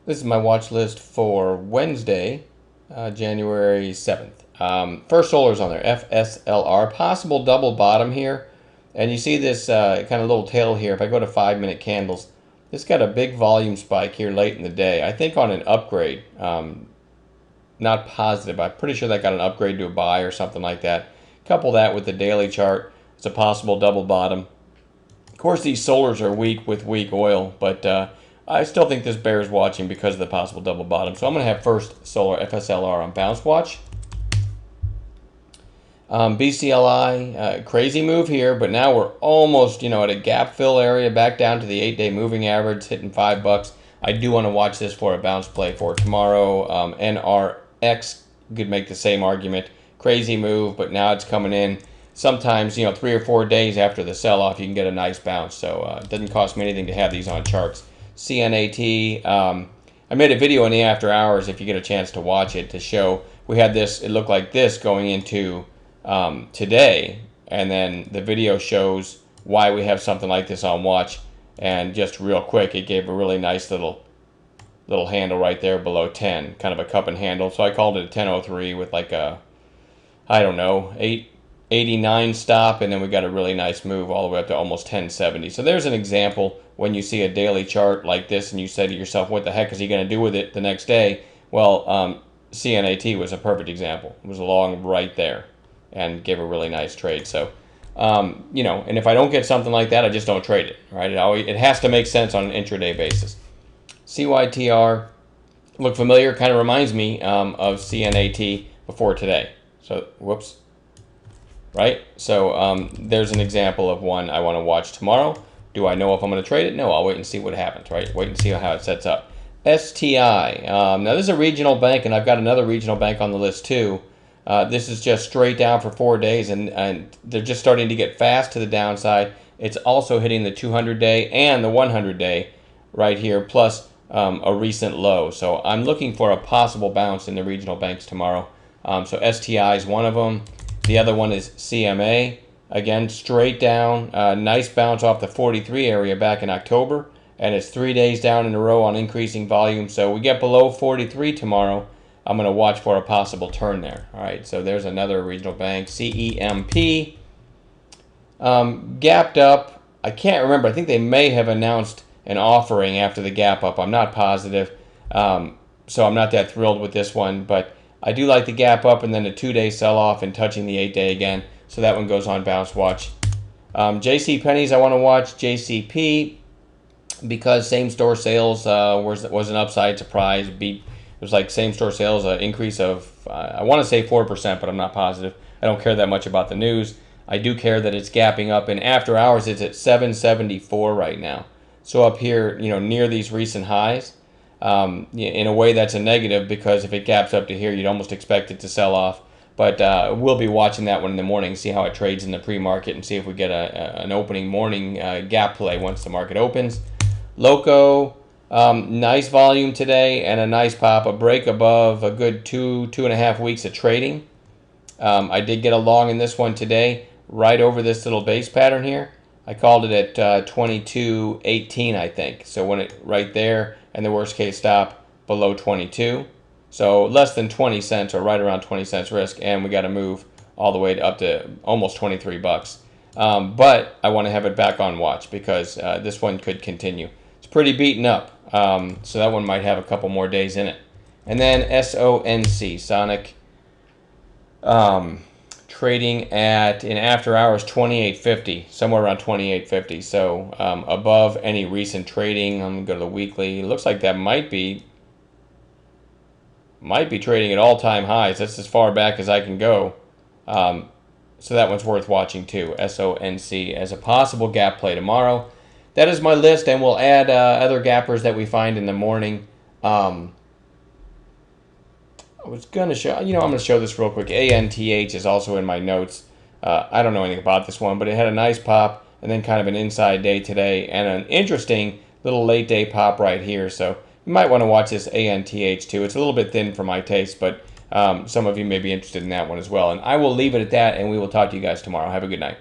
This is my watch list for Wednesday, January 7th. First Solar's on there, FSLR. Possible double bottom here. And you see this kind of little tail here. If I go to 5-minute candles, this got a big volume spike here late in the day. I think on an upgrade. Not positive. I'm pretty sure that got an upgrade to a buy or something like that. Couple that with the daily chart. It's a possible double bottom. Of course, these solars are weak with weak oil, but I still think this bears watching because of the possible double bottom. So I'm going to have First Solar FSLR on bounce watch. BCLI, crazy move here, but now we're almost, at a gap fill area, back down to the 8-day moving average, hitting $5. I do want to watch this for a bounce play for tomorrow. NRX could make the same argument. Crazy move, but now it's coming in. Sometimes, 3 or 4 days after the sell-off, you can get a nice bounce. So it doesn't cost me anything to have these on charts. CNAT, I made a video in the after hours, if you get a chance to watch it, to show we had this, it looked like this going into today, and then the video shows why we have something like this on watch. And just real quick, it gave a really nice little handle right there below 10, kind of a cup and handle. So I called it a 1003 with like a, I don't know, 889 stop, and then we got a really nice move all the way up to almost 1070. So there's an example when you see a daily chart like this and you say to yourself, what the heck is he going to do with it the next day? Well, CNAT was a perfect example. It was along right there and gave a really nice trade. So, and if I don't get something like that, I just don't trade it, right? It has to make sense on an intraday basis. CYTR, look familiar, kind of reminds me of CNAT before today. So, whoops. Right? So there's an example of one I want to watch tomorrow. Do I know if I'm going to trade it? No, I'll wait and see what happens, right? Wait and see how it sets up. STI. Now, this is a regional bank, and I've got another regional bank on the list too. This is just straight down for 4 days, and they're just starting to get fast to the downside. It's also hitting the 200-day and the 100-day right here, plus a recent low. So I'm looking for a possible bounce in the regional banks tomorrow. So STI is one of them. The other one is CMA. Again, straight down. Nice bounce off the 43 area back in October. And it's 3 days down in a row on increasing volume. So we get below 43 tomorrow. I'm going to watch for a possible turn there. All right, so there's another regional bank. CEMP. Gapped up. I can't remember. I think they may have announced an offering after the gap up. I'm not positive. So I'm not that thrilled with this one. But I do like the gap up and then a 2-day sell-off and touching the 8-day again. So that one goes on bounce watch. JC Penney's I want to watch. JCP, because same-store sales was an upside surprise. It was like same-store sales, an increase of, I want to say 4%, but I'm not positive. I don't care that much about the news. I do care that it's gapping up. And after hours, it's at 774 right now. So up here, near these recent highs. In a way, that's a negative because if it gaps up to here, you'd almost expect it to sell off. But we'll be watching that one in the morning, see how it trades in the pre-market, and see if we get an opening morning gap play once the market opens. Loco, nice volume today and a nice pop, a break above a good 2.5 weeks of trading. I did get a long in this one today, right over this little base pattern here. I called it at 22.18, I think. So when it right there, and the worst case stop below 22. So less than 20 cents or right around 20 cents risk, and we got to move all the way up to almost 23 bucks. But I want to have it back on watch because this one could continue. It's pretty beaten up, so that one might have a couple more days in it. And then SONC, Sonic, trading at, in after hours, 28.50, somewhere around 28.50. So above any recent trading. I'm going to go to the weekly. It looks like that might be trading at all-time highs. That's as far back as I can go. So that one's worth watching too. SONC as a possible gap play tomorrow. That is my list, and we'll add other gappers that we find in the morning. I was going to show, I'm going to show this real quick. ANTH is also in my notes. I don't know anything about this one, but it had a nice pop and then kind of an inside day today and an interesting little late day pop right here. So you might want to watch this ANTH too. It's a little bit thin for my taste, but some of you may be interested in that one as well. And I will leave it at that, and we will talk to you guys tomorrow. Have a good night.